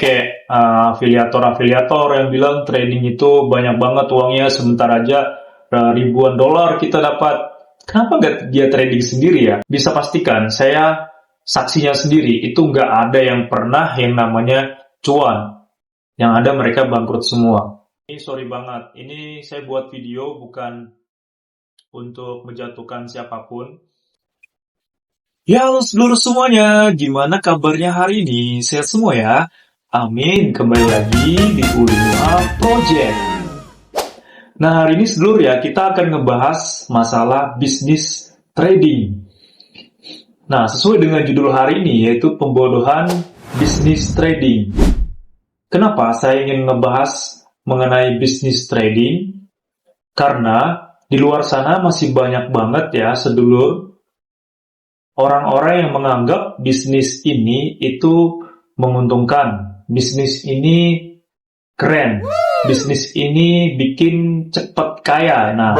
Kayak afiliator-afiliator yang bilang trading itu banyak banget uangnya, sebentar aja ribuan dolar kita dapat. Kenapa nggak dia trading sendiri ya? Bisa pastikan, saya saksinya sendiri, itu nggak ada yang pernah yang namanya cuan. Yang ada mereka bangkrut semua. Ini sorry banget, ini saya buat video bukan untuk menjatuhkan siapapun. Ya, halo seluruh semuanya, gimana kabarnya hari ini? Sehat semua ya? Amin, kembali lagi di Ulima Project. Nah, hari ini sedulur ya, kita akan ngebahas masalah bisnis trading. Nah, sesuai dengan judul hari ini, yaitu pembodohan bisnis trading. Kenapa saya ingin ngebahas mengenai bisnis trading? Karena di luar sana masih banyak banget ya, sedulur, orang-orang yang menganggap bisnis ini itu menguntungkan, bisnis ini keren, bisnis ini bikin cepat kaya. Nah,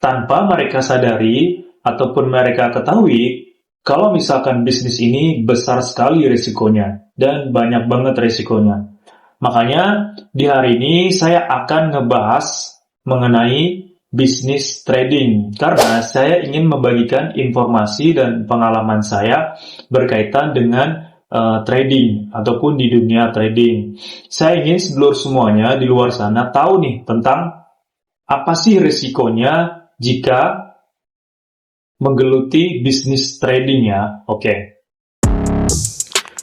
tanpa mereka sadari ataupun mereka ketahui, kalau misalkan bisnis ini besar sekali risikonya dan banyak banget risikonya. Makanya di hari ini saya akan ngebahas mengenai bisnis trading, karena saya ingin membagikan informasi dan pengalaman saya berkaitan dengan trading ataupun di dunia trading. Saya ingin sedulur semuanya di luar sana tahu nih tentang apa sih risikonya jika menggeluti bisnis trading ya. Oke.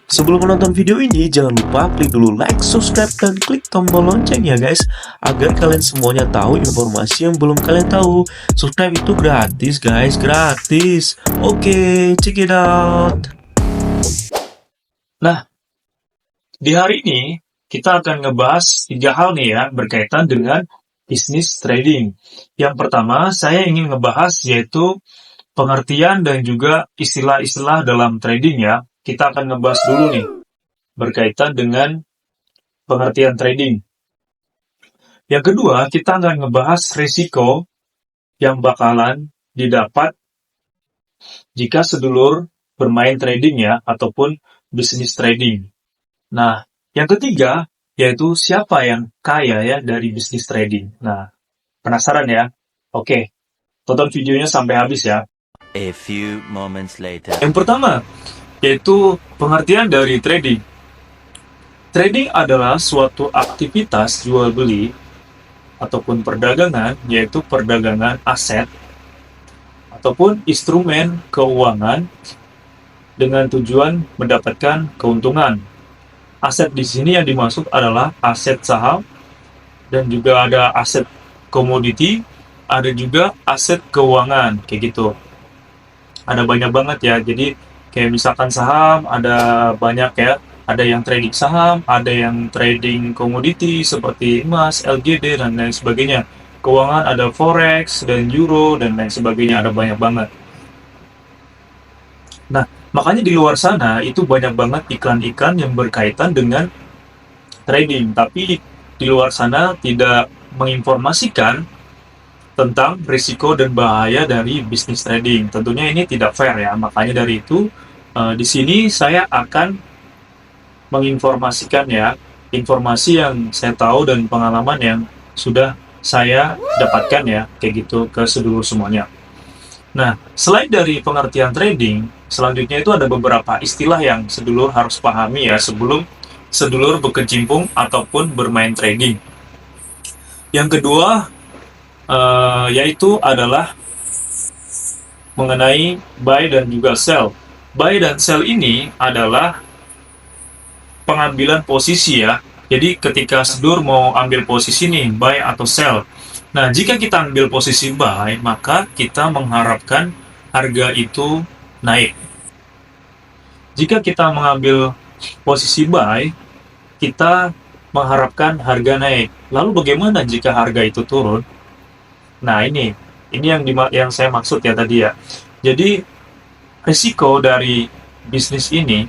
Sebelum menonton video ini, jangan lupa klik dulu like, subscribe, dan klik tombol lonceng ya guys, agar kalian semuanya tahu informasi yang belum kalian tahu. Subscribe itu gratis guys, gratis. Oke, check it out. Nah, di hari ini kita akan ngebahas 3 hal nih ya berkaitan dengan bisnis trading. Yang pertama, saya ingin ngebahas yaitu pengertian dan juga istilah-istilah dalam trading ya. Kita akan ngebahas dulu nih berkaitan dengan pengertian trading. Yang kedua, kita akan ngebahas risiko yang bakalan didapat jika sedulur bermain trading ya, ataupun bisnis trading. Nah, yang ketiga, yaitu siapa yang kaya ya dari bisnis trading. Nah, penasaran ya? Oke, tonton videonya sampai habis ya. A few moments later. Yang pertama, yaitu pengertian dari trading. Trading adalah suatu aktivitas jual beli ataupun perdagangan, yaitu perdagangan aset ataupun instrumen keuangan dengan tujuan mendapatkan keuntungan. Aset di sini yang dimaksud adalah aset saham, dan juga ada aset komoditi, ada juga aset keuangan, kayak gitu. Ada banyak banget ya, jadi kayak misalkan saham, ada banyak ya, ada yang trading saham, ada yang trading komoditi seperti emas, LGD, dan lain sebagainya. Keuangan ada forex, dan euro, dan lain sebagainya, ada banyak banget. Nah, makanya di luar sana itu banyak banget iklan-iklan yang berkaitan dengan trading, tapi di luar sana tidak menginformasikan tentang risiko dan bahaya dari bisnis trading. Tentunya ini tidak fair ya, makanya dari itu di sini saya akan menginformasikan ya, informasi yang saya tahu dan pengalaman yang sudah saya dapatkan ya, kayak gitu ke sedulur semuanya. Nah, selain dari pengertian trading, selanjutnya itu ada beberapa istilah yang sedulur harus pahami ya sebelum sedulur berkecimpung ataupun bermain trading. Yang kedua, yaitu adalah mengenai buy dan juga sell. Buy dan sell ini adalah pengambilan posisi ya. Jadi ketika sedulur mau ambil posisi nih, buy atau sell. Nah, jika kita ambil posisi buy, maka kita mengharapkan harga itu naik. Jika kita mengambil posisi buy, kita mengharapkan harga naik. Lalu bagaimana jika harga itu turun? Nah, ini yang saya maksud ya tadi ya. Jadi risiko dari bisnis ini,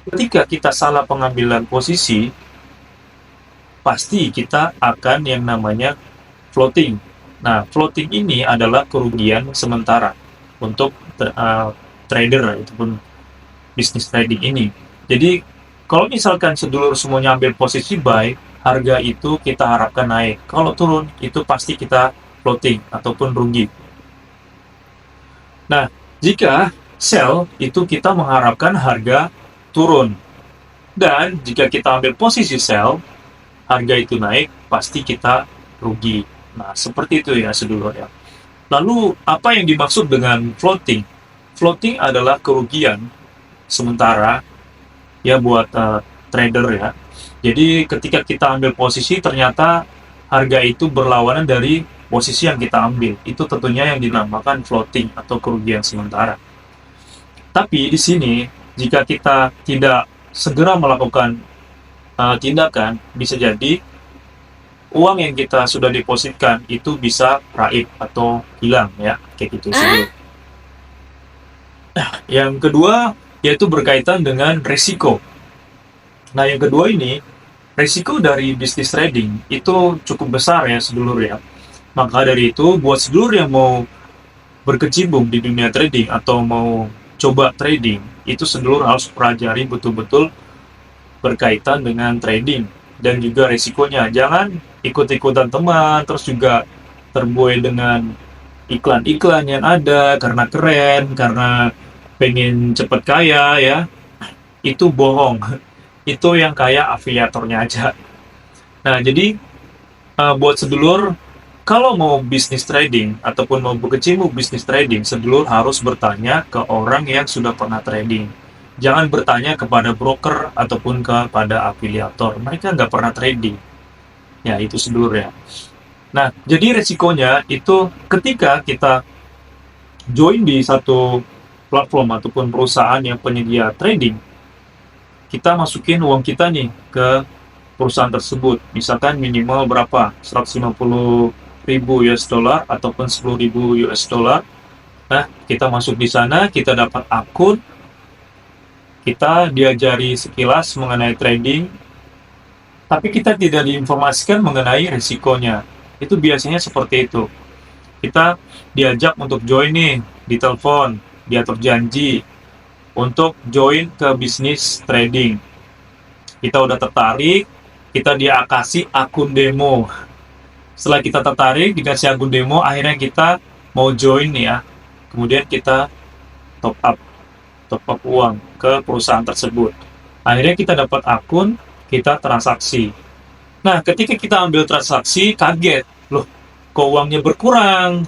ketika kita salah pengambilan posisi, pasti kita akan yang namanya floating. Nah, floating ini adalah kerugian sementara untuk trader ataupun bisnis trading ini. Jadi Kalau misalkan sedulur semuanya ambil posisi buy, harga itu kita harapkan naik. Kalau turun, itu pasti kita floating ataupun rugi. Nah, jika sell, itu kita mengharapkan harga turun. Dan jika kita ambil posisi sell, harga itu naik, pasti kita rugi. Nah, seperti itu ya sedulur ya. Lalu, apa yang dimaksud dengan floating? Floating adalah kerugian sementara ya buat trader ya. Jadi ketika kita ambil posisi ternyata harga itu berlawanan dari posisi yang kita ambil. Itu tentunya yang dinamakan floating atau kerugian sementara. Tapi di sini jika kita tidak segera melakukan tindakan, bisa jadi uang yang kita sudah depositkan itu bisa raib atau hilang ya, kayak gitu sih. Yang kedua yaitu berkaitan dengan risiko. Nah, yang kedua ini, risiko dari bisnis trading itu cukup besar ya sedulur ya. Maka dari itu, buat sedulur yang mau berkecimpung di dunia trading atau mau coba trading, itu sedulur harus pelajari betul-betul berkaitan dengan trading dan juga risikonya. Jangan ikut-ikutan teman, terus juga terbuai dengan iklan-iklan yang ada karena keren, karena pengen cepet kaya ya. Itu bohong. Itu yang kaya afiliatornya aja. Nah, jadi buat sedulur, kalau mau bisnis trading ataupun mau berkecimpung bisnis trading, sedulur harus bertanya ke orang yang sudah pernah trading. Jangan bertanya kepada broker ataupun kepada afiliator. Mereka nggak pernah trading. Ya, itu sedulur ya. Nah, jadi resikonya itu ketika kita join di satu platform ataupun perusahaan yang penyedia trading, kita masukin uang kita nih ke perusahaan tersebut. Misalkan minimal berapa? 150.000 US dollar ataupun 10.000 US dollar. Nah, kita masuk di sana, kita dapat akun, kita diajari sekilas mengenai trading, tapi kita tidak diinformasikan mengenai risikonya. Itu biasanya seperti itu. Kita diajak untuk join nih, di telepon, diatur janji untuk join ke bisnis trading. Kita udah tertarik, kita kasih akun demo. Setelah kita tertarik, dikasih akun demo, akhirnya kita mau join nih ya. Kemudian kita top up uang ke perusahaan tersebut. Akhirnya kita dapat akun, kita transaksi. Nah, ketika kita ambil transaksi, kaget. Loh, kok uangnya berkurang?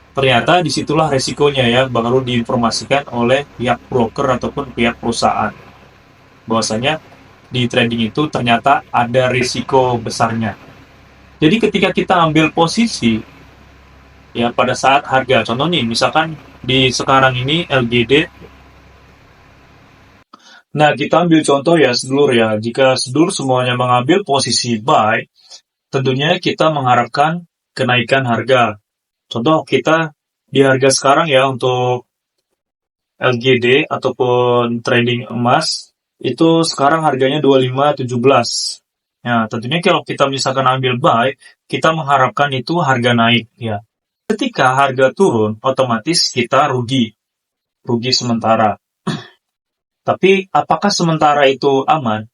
Ternyata disitulah resikonya ya, baru diinformasikan oleh pihak broker ataupun pihak perusahaan. Bahwasanya di trading itu ternyata ada risiko besarnya. Jadi ketika kita ambil posisi, ya pada saat harga, contoh nih, misalkan di sekarang ini LGD. Nah, kita ambil contoh ya sedulur ya, jika sedulur semuanya mengambil posisi buy, tentunya kita mengharapkan kenaikan harga. Contoh kita di harga sekarang ya untuk LGD ataupun trading emas itu sekarang harganya 25.17. Nah, tentunya kalau kita misalkan ambil buy, kita mengharapkan itu harga naik ya. Ketika harga turun, otomatis kita rugi sementara. Tapi apakah sementara itu aman?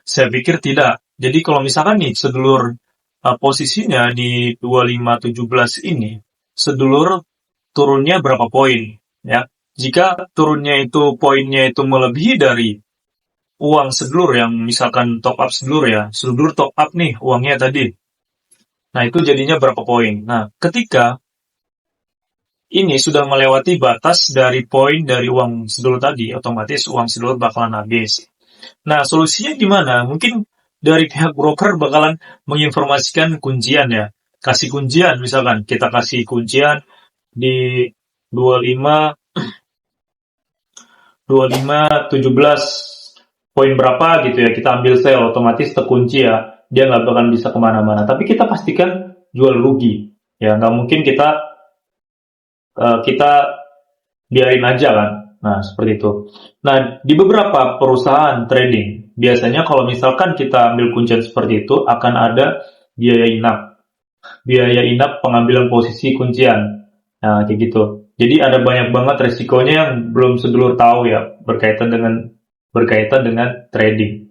Saya pikir tidak. Jadi kalau misalkan nih sedulur posisinya di 25.17 ini, sedulur turunnya berapa poin ya. Jika turunnya itu poinnya itu melebihi dari uang sedulur yang misalkan top up sedulur ya, sedulur top up nih uangnya tadi. Nah, itu jadinya berapa poin. Nah, ketika ini sudah melewati batas dari poin dari uang sedulur tadi, otomatis uang sedulur bakalan habis. Nah, solusinya gimana? Mungkin dari pihak broker bakalan menginformasikan kuncian ya. Kasih kuncian misalkan, kita kasih kuncian di 25.17 poin berapa gitu ya, kita ambil sell, otomatis terkunci ya, dia nggak bakalan bisa kemana-mana. Tapi kita pastikan jual rugi ya, nggak mungkin kita biarin aja kan. Nah, seperti itu. Nah, di beberapa perusahaan trading, biasanya kalau misalkan kita ambil kuncian seperti itu, akan ada biaya inap. Biaya inap pengambilan posisi kuncian. Nah, kayak gitu. Jadi ada banyak banget resikonya yang belum sedulur tahu ya, berkaitan dengan berkaitan dengan trading.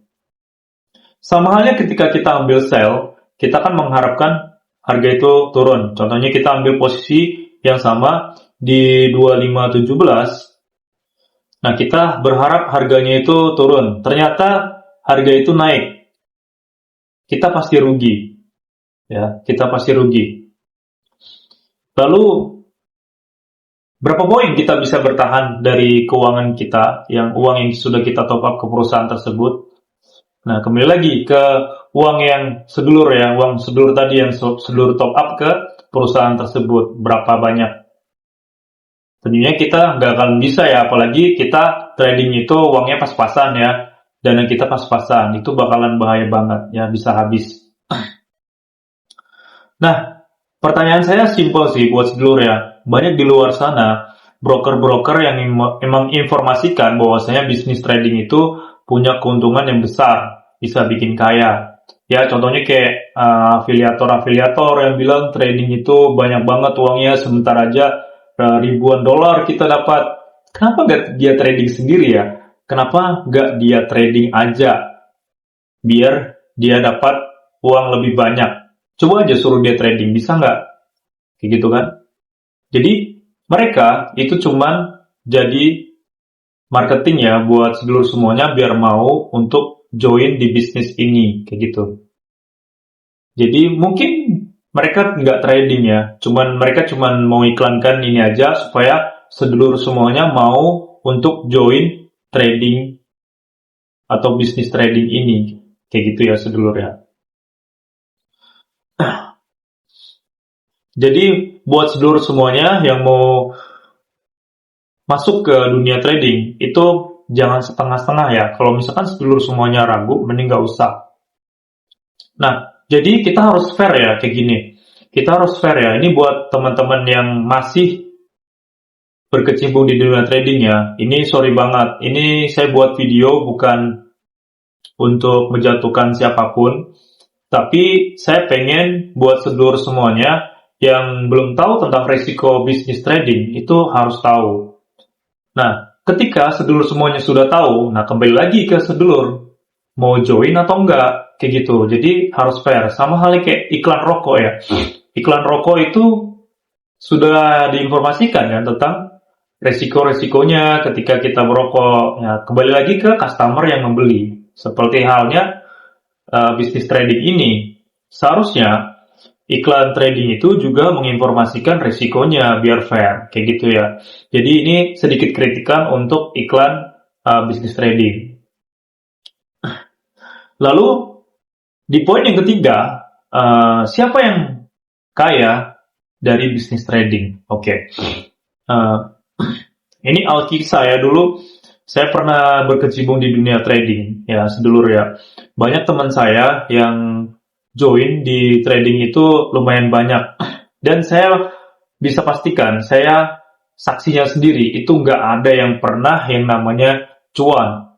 Sama halnya ketika kita ambil sell, kita kan mengharapkan harga itu turun. Contohnya kita ambil posisi yang sama di 25.17. Nah, kita berharap harganya itu turun. Ternyata harga itu naik. Kita pasti rugi. Ya, kita pasti rugi. Lalu berapa poin kita bisa bertahan dari keuangan kita, uang yang sudah kita top up ke perusahaan tersebut? Nah, kembali lagi ke uang yang sedulur ya, uang sedulur tadi yang sedulur top up ke perusahaan tersebut, berapa banyak? Tentunya kita nggak akan bisa ya, apalagi kita trading itu uangnya pas-pasan ya, dana kita pas-pasan, itu bakalan bahaya banget ya, bisa habis. Nah, pertanyaan saya simpel sih buat sedulur ya, banyak di luar sana broker-broker yang memang informasikan bahwasanya bisnis trading itu punya keuntungan yang besar, bisa bikin kaya. Ya, contohnya kayak afiliator-afiliator yang bilang trading itu banyak banget uangnya, sebentar aja ribuan dolar kita dapat. Kenapa nggak dia trading sendiri ya? Kenapa nggak dia trading aja? Biar dia dapat uang lebih banyak. Coba aja suruh dia trading, bisa nggak? Kayak gitu kan? Jadi, mereka itu cuman jadi marketing ya buat sedulur semuanya biar mau untuk join di bisnis ini, kayak gitu. Jadi mungkin mereka nggak trading ya, mereka cuman mau iklankan ini aja supaya sedulur semuanya mau untuk join trading atau bisnis trading ini, kayak gitu ya sedulur ya. Jadi buat sedulur semuanya yang mau masuk ke dunia trading, itu jangan setengah-setengah ya. Kalau misalkan sedulur semuanya ragu, mending nggak usah. Nah, jadi kita harus fair ya, kayak gini. Kita harus fair ya. Ini buat teman-teman yang masih berkecimpung di dunia trading ya. Ini sorry banget. Ini saya buat video bukan untuk menjatuhkan siapapun. Tapi saya pengen buat sedulur semuanya yang belum tahu tentang resiko bisnis trading, itu harus tahu. Nah, ketika sedulur semuanya sudah tahu, nah kembali lagi ke sedulur, mau join atau enggak, kayak gitu. Jadi harus fair. Sama halnya kayak iklan rokok ya. Iklan rokok itu sudah diinformasikan ya tentang resiko-resikonya ketika kita merokok. Ya, kembali lagi ke customer yang membeli. Seperti halnya bisnis trading ini. Seharusnya iklan trading itu juga menginformasikan resikonya biar fair, kayak gitu ya. Jadi ini sedikit kritikan untuk iklan bisnis trading. Lalu di poin yang ketiga, siapa yang kaya dari bisnis trading? Oke. Ini alkisah ya, dulu saya pernah berkecimpung di dunia trading ya sedulur ya. Banyak teman saya yang join di trading itu lumayan banyak. Dan saya bisa pastikan, saya saksinya sendiri, itu nggak ada yang pernah yang namanya cuan.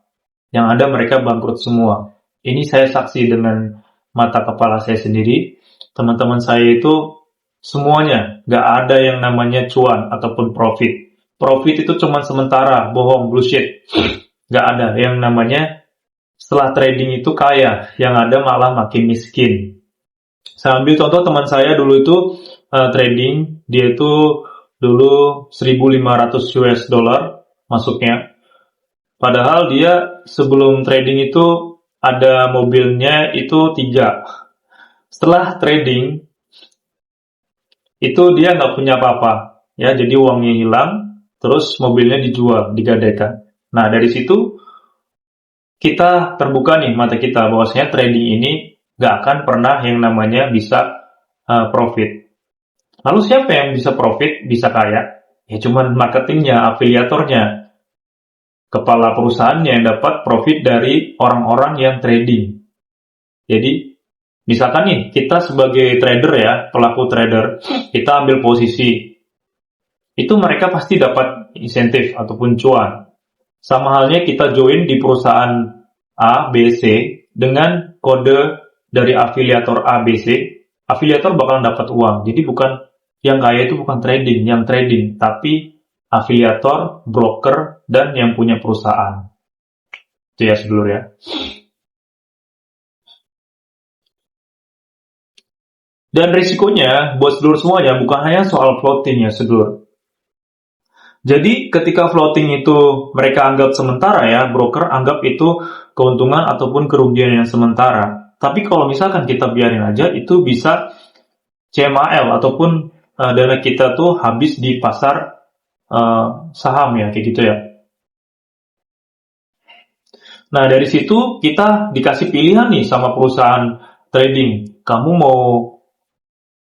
Yang ada mereka bangkrut semua. Ini saya saksi dengan mata kepala saya sendiri. Teman-teman saya itu semuanya nggak ada yang namanya cuan ataupun profit. Profit itu cuma sementara, bohong, bullshit. Nggak ada yang namanya setelah trading itu kaya, yang ada malah makin miskin. Saya ambil contoh teman saya dulu itu trading, dia itu dulu 1.500 US dollar masuknya. Padahal dia sebelum trading itu ada mobilnya itu 3. Setelah trading itu dia nggak punya apa-apa, ya, jadi uangnya hilang, terus mobilnya dijual, digadaikan. Nah, dari situ kita terbuka nih mata kita bahwasanya trading ini nggak akan pernah yang namanya bisa profit. Lalu siapa yang bisa profit, bisa kaya? Ya cuman marketingnya, afiliatornya, kepala perusahaannya yang dapat profit dari orang-orang yang trading. Jadi, misalkan nih, kita sebagai trader ya, pelaku trader, kita ambil posisi, itu mereka pasti dapat insentif ataupun cuan. Sama halnya kita join di perusahaan A, B, C, dengan kode dari afiliator A, B, C, afiliator bakalan dapat uang. Jadi yang kaya itu bukan yang trading, tapi afiliator, broker, dan yang punya perusahaan. Itu ya sedulur ya. Dan risikonya buat sedulur semuanya bukan hanya soal floating ya sedulur. Jadi ketika floating itu mereka anggap sementara ya, broker anggap itu keuntungan ataupun kerugian yang sementara. Tapi kalau misalkan kita biarin aja, itu bisa CMAL ataupun dana kita tuh habis di pasar saham ya, kayak gitu ya. Nah dari situ kita dikasih pilihan nih sama perusahaan trading. Kamu mau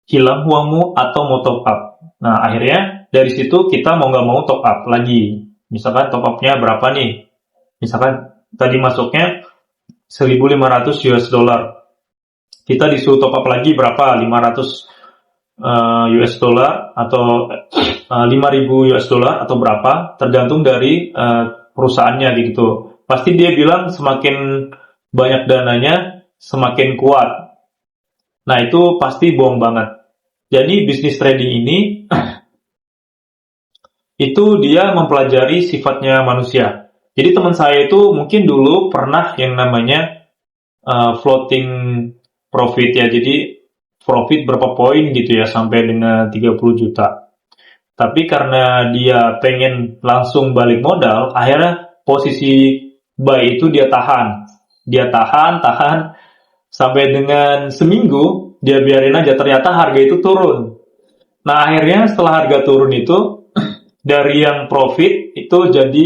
hilang uangmu atau mau top up. Nah, akhirnya dari situ kita mau nggak mau top up lagi. Misalkan top up-nya berapa nih? Misalkan tadi masuknya 1.500 US dollar. Kita disuruh top up lagi berapa? 500 US dollar atau 5.000 US dollar atau berapa? Tergantung dari perusahaannya gitu. Pasti dia bilang semakin banyak dananya, semakin kuat. Nah, itu pasti bohong banget. Jadi, bisnis trading ini, itu dia mempelajari sifatnya manusia. Jadi, teman saya itu mungkin dulu pernah yang namanya floating profit ya. Jadi, profit berapa poin gitu ya, sampai dengan 30 juta. Tapi karena dia pengen langsung balik modal, akhirnya posisi buy itu dia tahan. Dia tahan, sampai dengan seminggu, dia biarin aja, ternyata harga itu turun. Nah, akhirnya setelah harga turun itu, dari yang profit itu jadi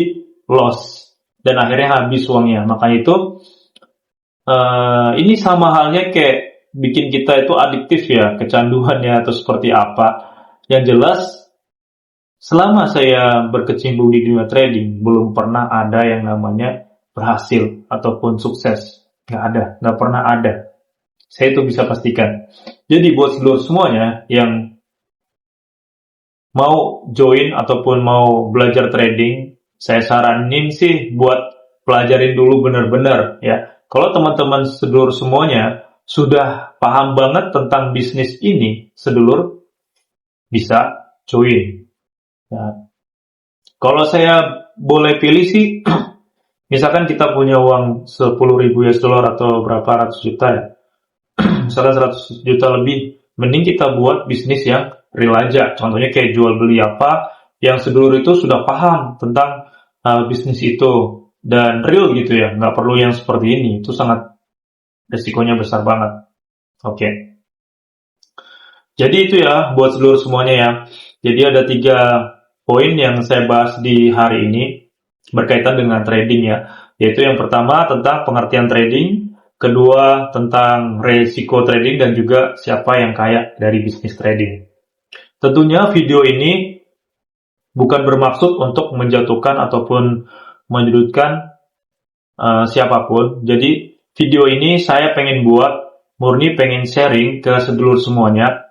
loss. Dan akhirnya habis uangnya. Makanya itu, ini sama halnya kayak bikin kita itu adiktif ya, kecanduannya atau seperti apa. Yang jelas, selama saya berkecimpung di dunia trading, belum pernah ada yang namanya berhasil ataupun sukses. Nggak pernah ada. Saya itu bisa pastikan. Jadi buat seluruh semuanya yang mau join ataupun mau belajar trading, saya saranin sih buat pelajarin dulu benar-benar ya. Kalau teman-teman sedulur semuanya sudah paham banget tentang bisnis ini, sedulur bisa join. Ya. Kalau saya boleh pilih sih, misalkan kita punya uang 10.000 US dollar atau berapa ratus juta ya. Misalnya 100 juta lebih, mending kita buat bisnis yang real aja. Contohnya kayak jual beli apa, yang sedulur itu sudah paham tentang bisnis itu, dan real gitu ya, nggak perlu yang seperti ini, itu sangat resikonya besar banget. Oke. Jadi itu ya, buat sedulur semuanya ya. Jadi ada 3 poin yang saya bahas di hari ini, berkaitan dengan trading ya. Yaitu yang pertama tentang pengertian trading, kedua tentang resiko trading, dan juga siapa yang kaya dari bisnis trading. Tentunya video ini bukan bermaksud untuk menjatuhkan ataupun menyudutkan siapapun. Jadi video ini saya pengen buat, murni pengen sharing ke sedulur semuanya.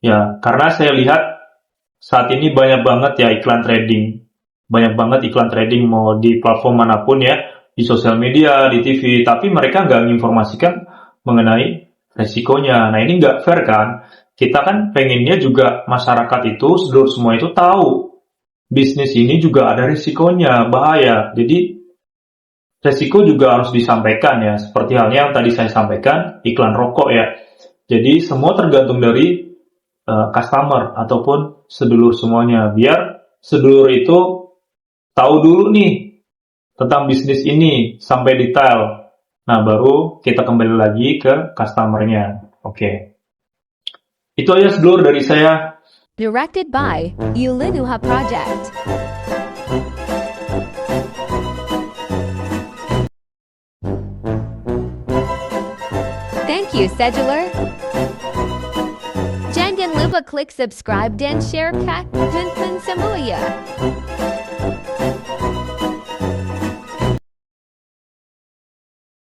Ya, karena saya lihat saat ini banyak banget ya iklan trading. Banyak banget iklan trading mau di platform manapun ya. Di sosial media, di TV, tapi mereka nggak menginformasikan mengenai resikonya. Nah, ini nggak fair kan? Kita kan pengennya juga masyarakat itu, sedulur semua itu tahu bisnis ini juga ada resikonya, bahaya. Jadi, resiko juga harus disampaikan ya. Seperti halnya yang tadi saya sampaikan, iklan rokok ya. Jadi, semua tergantung dari customer ataupun sedulur semuanya. Biar sedulur itu tahu dulu nih tentang bisnis ini sampai detail. Nah, baru kita kembali lagi ke customer-nya. Oke. Itu aja sedulur dari saya. Directed by Yulinuha Project. Thank you, Scheduler. Jangan lupa klik subscribe dan share Kak Vincent Samulia.